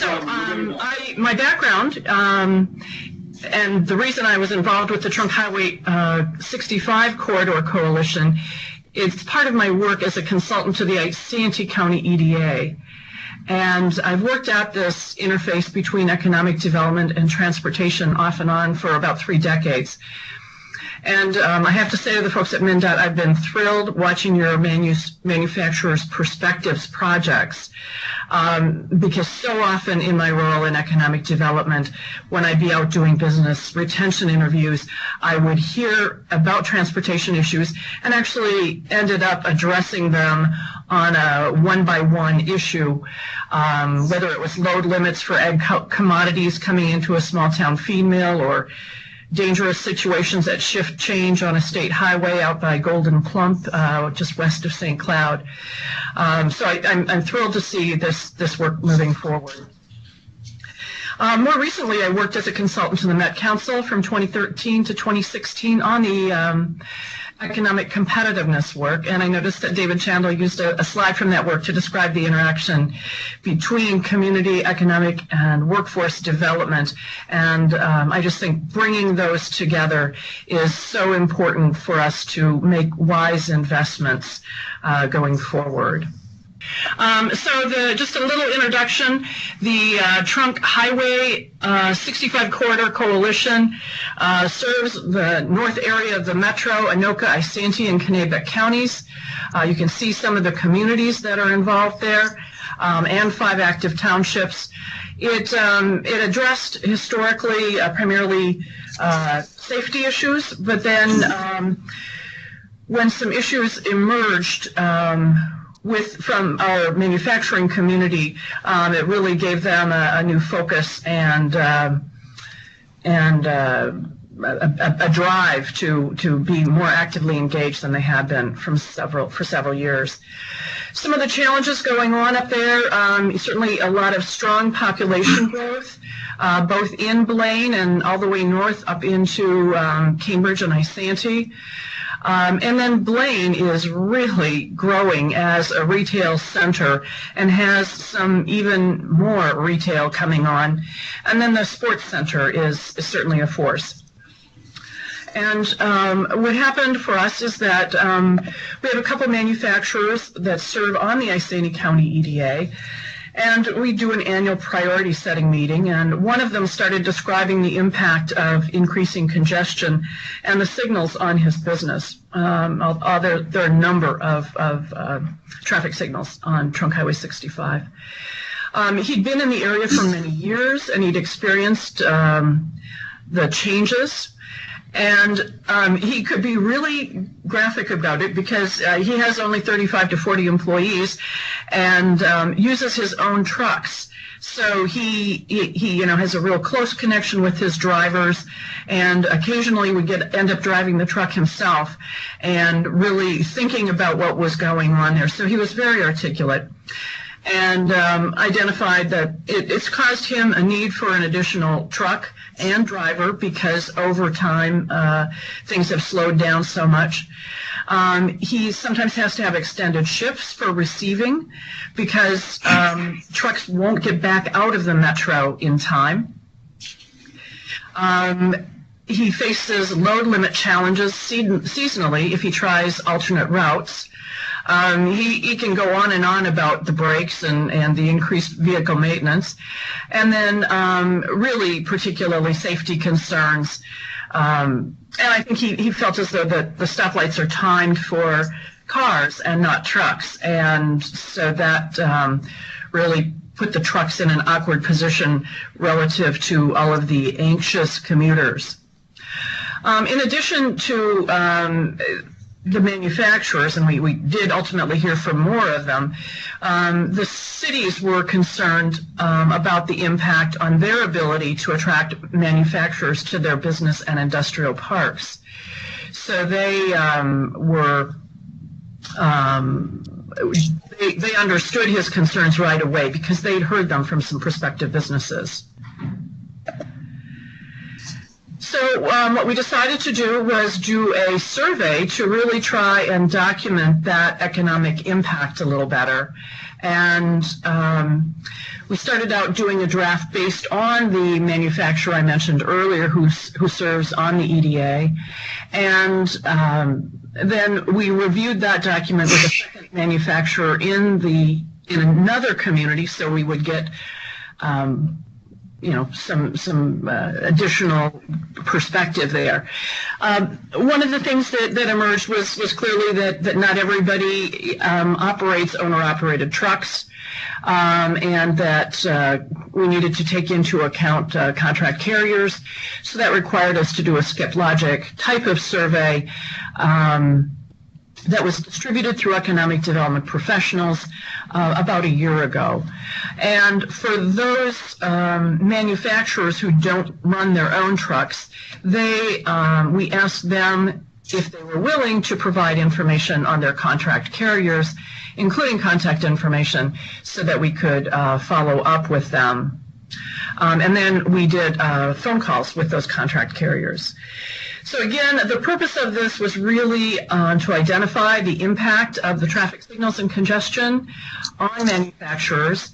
My background, and the reason I was involved with the Trunk Highway 65 Corridor Coalition, it's part of my work as a consultant to the Santee County EDA. And I've worked at this interface between economic development and transportation off and on for about 3 decades. And I have to say to the folks at MnDOT, I've been thrilled watching your manufacturers' perspectives projects, because so often in my role in economic development, when I'd be out doing business retention interviews, I would hear about transportation issues and actually ended up addressing them on a one-by-one issue, whether it was load limits for ag commodities coming into a small-town feed mill, or dangerous situations at shift change on a state highway out by Golden Plump, just west of St. Cloud. So I'm thrilled to see this work moving forward. More recently, I worked as a consultant to the Met Council from 2013 to 2016 on the economic competitiveness work, and I noticed that David Chandler used a slide from that work to describe the interaction between community, economic, and workforce development, and I just think bringing those together is so important for us to make wise investments going forward. Just a little introduction. The Trunk Highway 65 Corridor Coalition serves the north area of the metro, Anoka, Isanti, and Kennebec counties. You can see some of the communities that are involved there, and 5 active townships. It addressed historically primarily safety issues, but then when some issues emerged from our manufacturing community, it really gave them a new focus and a drive to be more actively engaged than they had been for several years. Some of the challenges going on up there, certainly a lot of strong population growth, both in Blaine and all the way north up into Cambridge and Isanti. And then Blaine is really growing as a retail center and has some even more retail coming on. And then the sports center is certainly a force. And what happened for us is that we have a couple manufacturers that serve on the Isanti County EDA, and we do an annual priority setting meeting, and one of them started describing the impact of increasing congestion and the signals on his business. There are a number of traffic signals on Trunk Highway 65. He'd been in the area for many years, and he'd experienced the changes. And he could be really graphic about it because he has only 35 to 40 employees and uses his own trucks. So he has a real close connection with his drivers, and occasionally would end up driving the truck himself and really thinking about what was going on there. So he was very articulate, and identified that it's caused him a need for an additional truck and driver because over time things have slowed down so much. He sometimes has to have extended shifts for receiving because trucks won't get back out of the metro in time. He faces load limit challenges seasonally if he tries alternate routes. He can go on and on about the brakes and the increased vehicle maintenance, and then really particularly safety concerns. And I think he felt as though the stoplights are timed for cars and not trucks, and so that really put the trucks in an awkward position relative to all of the anxious commuters. In addition to the manufacturers, and we did ultimately hear from more of them, the cities were concerned about the impact on their ability to attract manufacturers to their business and industrial parks. So they they understood his concerns right away because they'd heard them from some prospective businesses. So what we decided to do was do a survey to really try and document that economic impact a little better. And We started out doing a draft based on the manufacturer I mentioned earlier who serves on the EDA, and then we reviewed that document with a second manufacturer in another community, so we would get some additional perspective there. One of the things that emerged was clearly that not everybody operates owner-operated trucks, and that we needed to take into account contract carriers. So that required us to do a skip logic type of survey that was distributed through economic development professionals about a year ago. And for those manufacturers who don't run their own trucks, we asked them if they were willing to provide information on their contract carriers, including contact information, so that we could follow up with them. And then we did phone calls with those contract carriers. So again, the purpose of this was really to identify the impact of the traffic signals and congestion on manufacturers.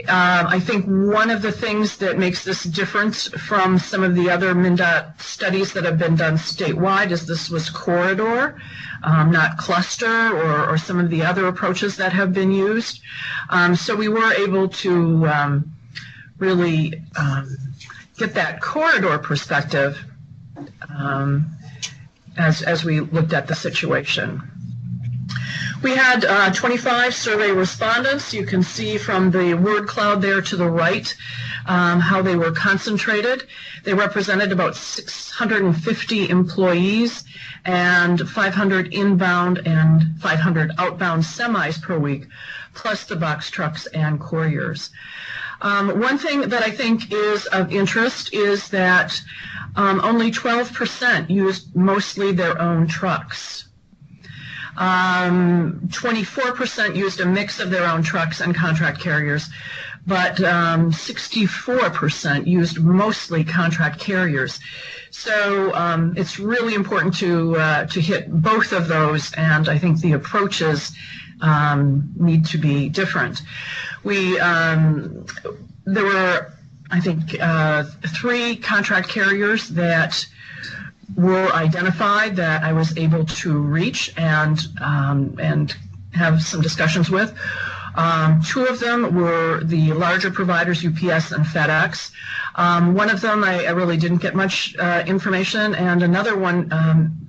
I think one of the things that makes this different from some of the other MnDOT studies that have been done statewide is this was corridor, not cluster or some of the other approaches that have been used. So we were able to really get that corridor perspective as we looked at the situation. We had 25 survey respondents. You can see from the word cloud there to the right how they were concentrated. They represented about 650 employees and 500 inbound and 500 outbound semis per week, plus the box trucks and couriers. One thing that I think is of interest is that only 12% used mostly their own trucks. 24% used a mix of their own trucks and contract carriers, but 64% used mostly contract carriers. So it's really important to hit both of those, and I think the approaches need to be different. There were, I think, 3 contract carriers that were identified that I was able to reach and have some discussions with. 2 of them were the larger providers, UPS and FedEx. One of them I really didn't get much information, and another one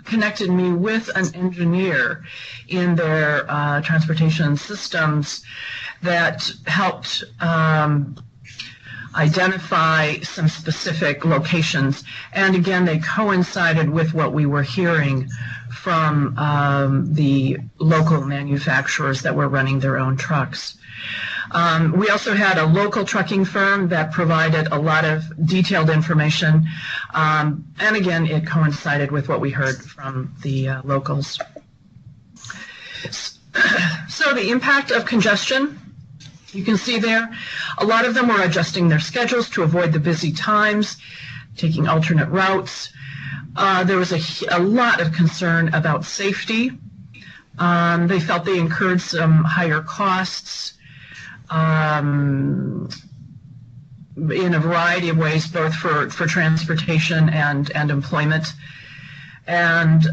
connected me with an engineer in their transportation systems that helped identify some specific locations. And again, they coincided with what we were hearing from the local manufacturers that were running their own trucks. We also had a local trucking firm that provided a lot of detailed information. And again, it coincided with what we heard from the locals. So the impact of congestion, you can see there, a lot of them were adjusting their schedules to avoid the busy times, taking alternate routes. There was a lot of concern about safety. They felt they incurred some higher costs in a variety of ways, both for transportation and employment. And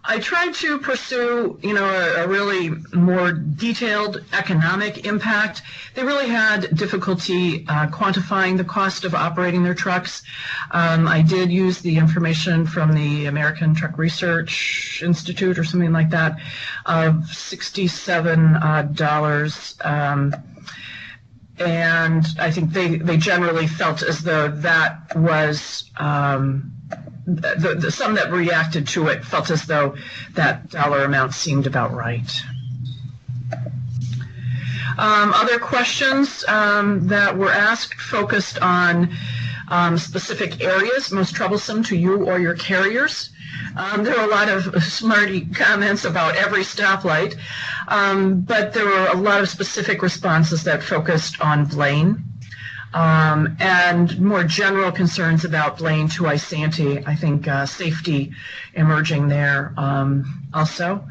I tried to pursue, a really more detailed economic impact. They really had difficulty quantifying the cost of operating their trucks. I did use the information from the American Truck Research Institute or something like that of $67. And I think they generally felt as though that was some that reacted to it felt as though that dollar amount seemed about right. Other questions that were asked focused on specific areas most troublesome to you or your carriers. There were a lot of smarty comments about every stoplight, but there were a lot of specific responses that focused on Blaine. And more general concerns about Blaine to Isanti. I think safety emerging there also.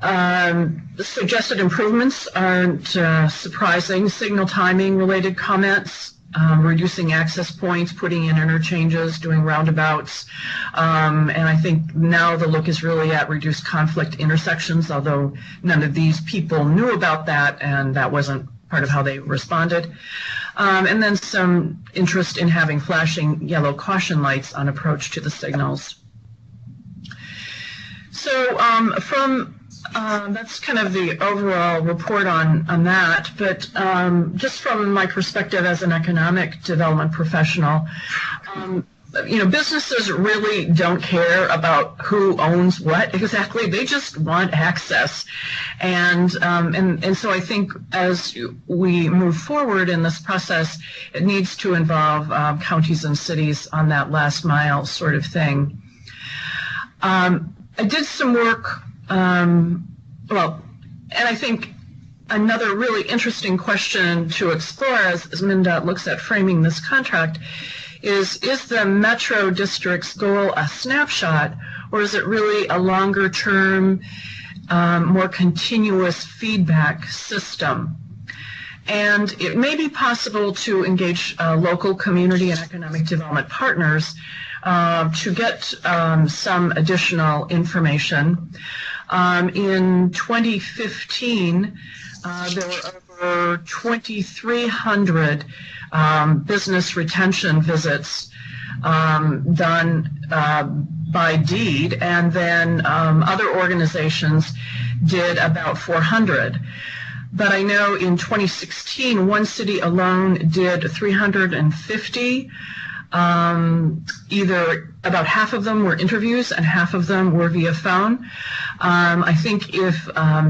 The suggested improvements aren't surprising. Signal timing related comments, reducing access points, putting in interchanges, doing roundabouts. And I think now the look is really at reduced conflict intersections, although none of these people knew about that, and that wasn't part of how they responded. And then some interest in having flashing yellow caution lights on approach to the signals. So that's kind of the overall report on that, but just from my perspective as an economic development professional, businesses really don't care about who owns what exactly. They just want access. And so I think as we move forward in this process, it needs to involve counties and cities on that last mile sort of thing. I did some work, and I think another really interesting question to explore as MnDOT looks at framing this contract is the Metro District's goal a snapshot, or is it really a longer term, more continuous feedback system? And it may be possible to engage local community and economic development partners to get some additional information. In 2015, there were over 2,300 business retention visits done by deed, and then other organizations did about 400. But I know in 2016, one city alone did 350. Either about half of them were interviews and half of them were via phone. I think if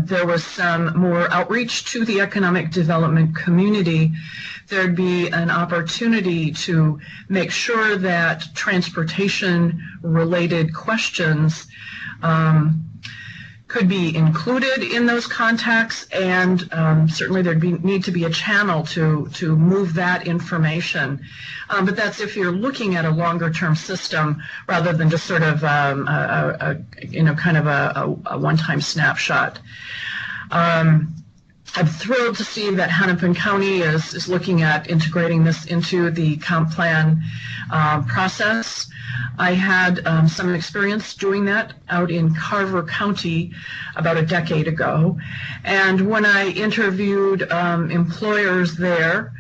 there was some more outreach to the economic development community, there'd be an opportunity to make sure that transportation-related questions could be included in those contacts, and certainly there'd need to be a channel to move that information. But that's if you're looking at a longer-term system rather than just sort of kind of a one-time snapshot. I'm thrilled to see that Hennepin County is looking at integrating this into the comp plan process. I had some experience doing that out in Carver County about a decade ago. And when I interviewed employers there,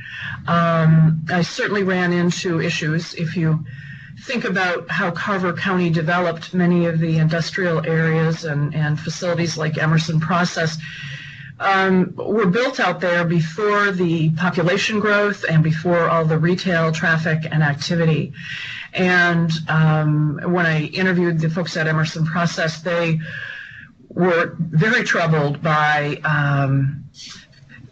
I certainly ran into issues. If you think about how Carver County developed many of the industrial areas and facilities like Emerson Process, were built out there before the population growth and before all the retail traffic and activity. And when I interviewed the folks at Emerson Process, they were very troubled by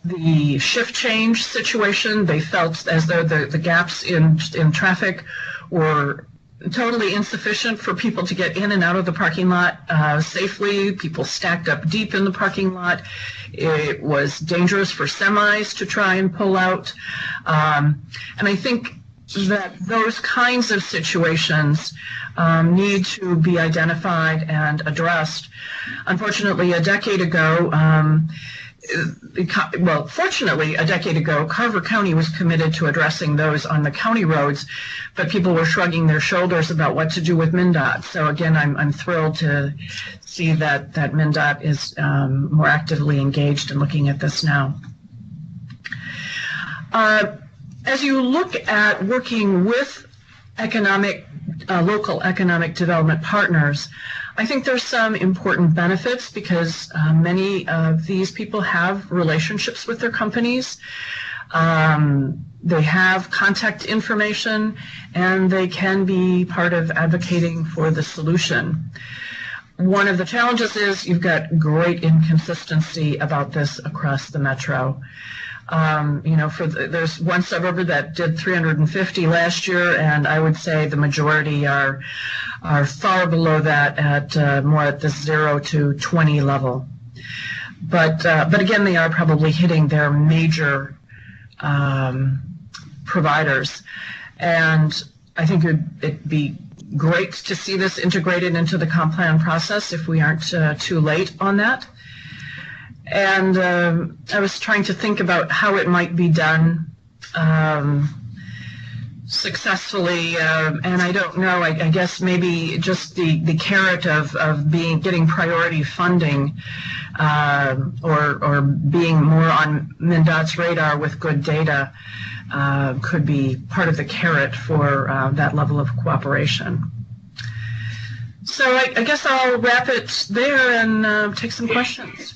the shift change situation. They felt as though the gaps in traffic were totally insufficient for people to get in and out of the parking lot safely. People stacked up deep in the parking lot. It was dangerous for semis to try and pull out. And I think that those kinds of situations need to be identified and addressed. Unfortunately, a decade ago, fortunately, a decade ago, Carver County was committed to addressing those on the county roads, but people were shrugging their shoulders about what to do with MnDOT. So again, I'm thrilled to see that MnDOT is more actively engaged in looking at this now. As you look at working with local economic development partners, I think there's some important benefits because many of these people have relationships with their companies. They have contact information, and they can be part of advocating for the solution. One of the challenges is you've got great inconsistency about this across the metro. There's one suburb that did 350 last year, and I would say the majority are far below that at more at the 0 to 20 level. But again, they are probably hitting their major providers. And I think it'd be great to see this integrated into the comp plan process if we aren't too late on that. And I was trying to think about how it might be done successfly, and I don't know. I guess maybe just the carrot of getting priority funding, or being more on MnDOT's radar with good data, could be part of the carrot for that level of cooperation. So I guess I'll wrap it there and take some questions.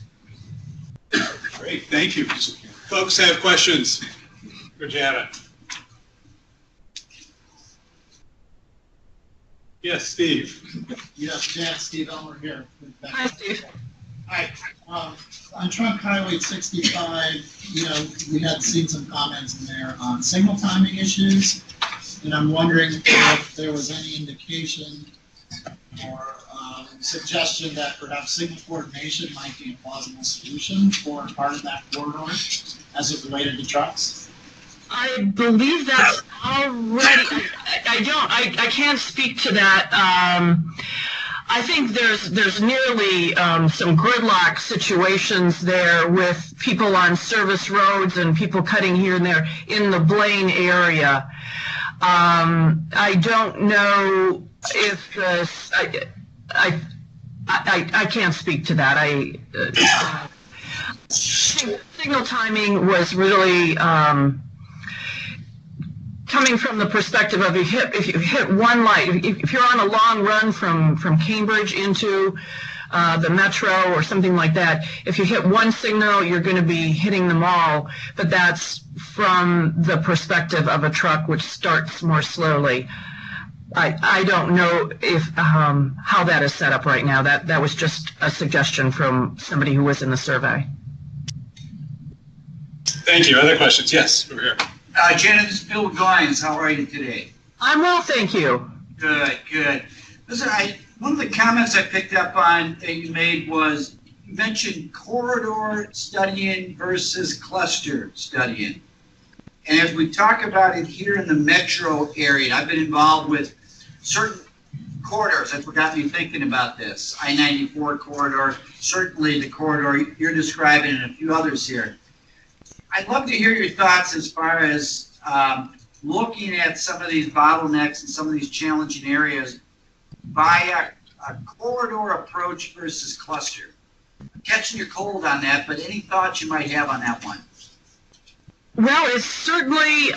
Great, thank you. Folks have questions for Janna. Yes, Steve. Yes, Jan, Steve Elmer here. Hi, Steve. Hi. On Trunk Highway 65, we had seen some comments in there on signal timing issues, and I'm wondering if there was any indication or suggestion that perhaps signal coordination might be a plausible solution for part of that corridor as it related to trucks. I believe that's already. I can't speak to that. I think there's nearly some gridlock situations there with people on service roads and people cutting here and there in the Blaine area. I don't know if I can't speak to that. Signal timing was really coming from the perspective of if you hit one light, if you're on a long run from Cambridge into the metro or something like that, if you hit one signal, you're going to be hitting them all. But that's from the perspective of a truck which starts more slowly. I don't know if how that is set up right now. That was just a suggestion from somebody who was in the survey. Thank you. Other questions? Yes, over here. Janna, this is Bill Goines. How are you today? I'm well, thank you. Good, good. Listen, one of the comments I picked up on that you made was you mentioned corridor studying versus cluster studying. And as we talk about it here in the metro area, I've been involved with certain corridors. That's what got me thinking about this. I-94 corridor, certainly the corridor you're describing, and a few others here. I'd love to hear your thoughts as far as looking at some of these bottlenecks and some of these challenging areas by a corridor approach versus cluster. I'm catching your cold on that, but any thoughts you might have on that one? Well, it's certainly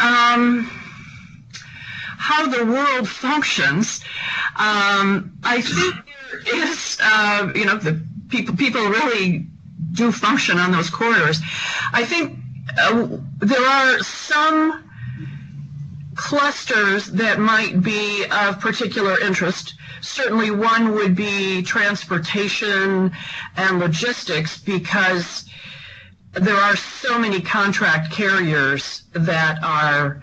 how the world functions. I think there is, the people really do function on those corridors. I think there are some clusters that might be of particular interest. Certainly one would be transportation and logistics, because there are so many contract carriers that are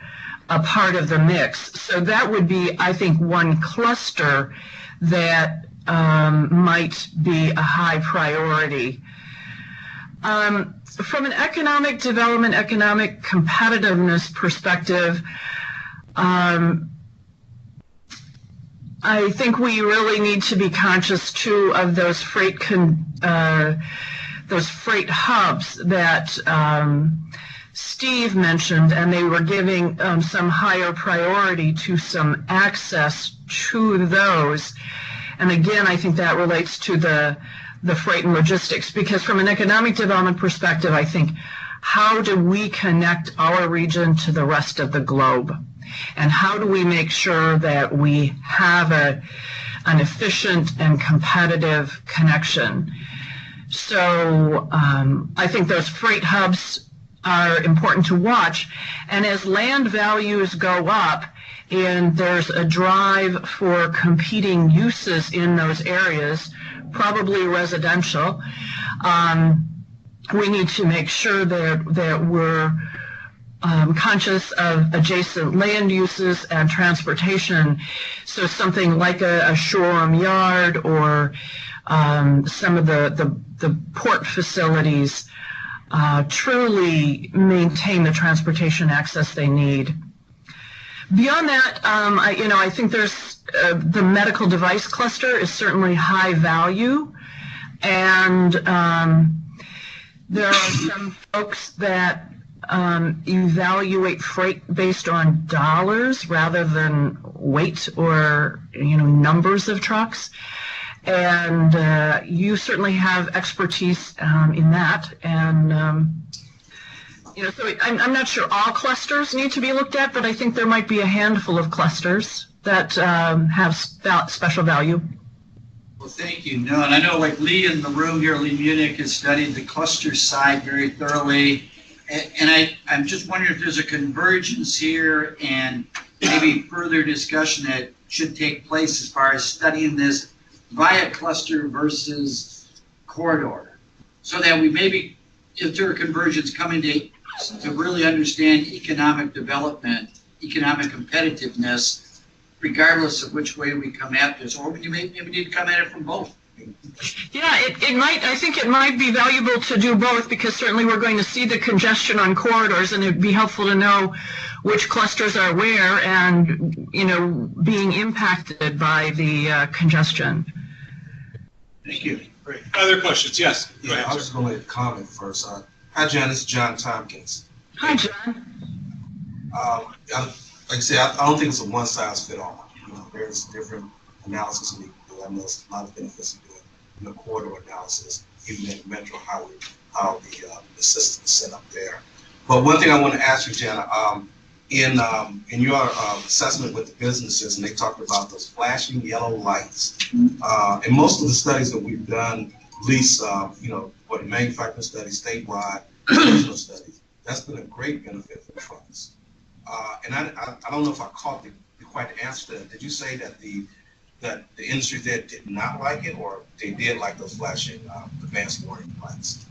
a part of the mix. So that would be, I think, one cluster that might be a high priority. From an economic development, economic competitiveness perspective, I think we really need to be conscious too of those freight hubs that Steve mentioned, and they were giving some higher priority to some access to those. And again, I think that relates to the freight and logistics, because from an economic development perspective, I think, how do we connect our region to the rest of the globe? And how do we make sure that we have an efficient and competitive connection? So I think those freight hubs are important to watch. And as land values go up and there's a drive for competing uses in those areas, probably residential, we need to make sure that we're conscious of adjacent land uses and transportation. So something like a showroom yard or some of the port facilities truly maintain the transportation access they need. Beyond that, I think there's the medical device cluster is certainly high value, and there are some folks that evaluate freight based on dollars rather than weight or numbers of trucks. And you certainly have expertise in that. And so I'm not sure all clusters need to be looked at, but I think there might be a handful of clusters that have special value. Well, thank you. No, and I know like Lee in the room here, Lee Munich, has studied the cluster side very thoroughly. And I'm just wondering if there's a convergence here and maybe further discussion that should take place as far as studying this via cluster versus corridor, so that we maybe, if there are convergence coming to really understand economic development, economic competitiveness, regardless of which way we come at this, or we maybe need to come at it from both. Yeah, I think it might be valuable to do both, because certainly we're going to see the congestion on corridors, and it'd be helpful to know which clusters are where and, being impacted by the congestion. Thank you. Great. Other questions? Yes. Go ahead, I was just going to make a comment first. Hi, John. This is John Tompkins. Hi, John. Like I said, I don't think it's a one-size-fits-all. There's different analysis we can do. I know there's a lot of benefits in doing the corridor analysis, even in metro, how the system is set up there. But one thing I want to ask you, Janna, in your assessment with the businesses, and they talked about those flashing yellow lights. And most of the studies that we've done, at least for the manufacturing studies, statewide, regional studies, that's been a great benefit for trucks. And I don't know if I caught the quite answer to that. Did you say that the industry there did not like it, or they did like those flashing advanced warning lights?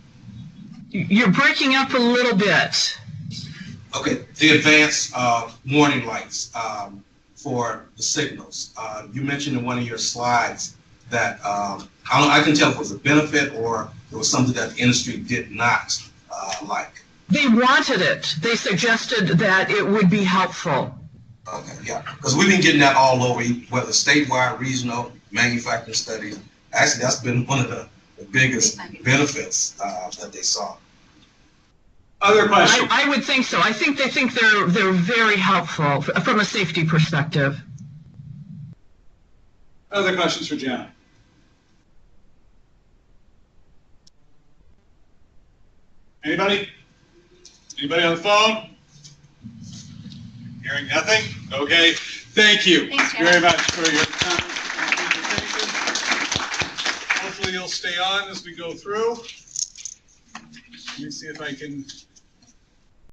You're breaking up a little bit. Okay, the advanced warning lights for the signals. You mentioned in one of your slides that I can tell if it was a benefit or it was something that the industry did not like. They wanted it. They suggested that it would be helpful. Okay, yeah, because we've been getting that all over, whether statewide, regional, manufacturing studies. Actually, that's been one of the biggest benefits that they saw. Other questions? I would think so. I think they think they're very helpful from a safety perspective. Other questions for Janna? Anybody? Anybody on the phone? Hearing nothing? Okay. Thank you very much for your comments and presentation. Hopefully you'll stay on as we go through. Let me see if I can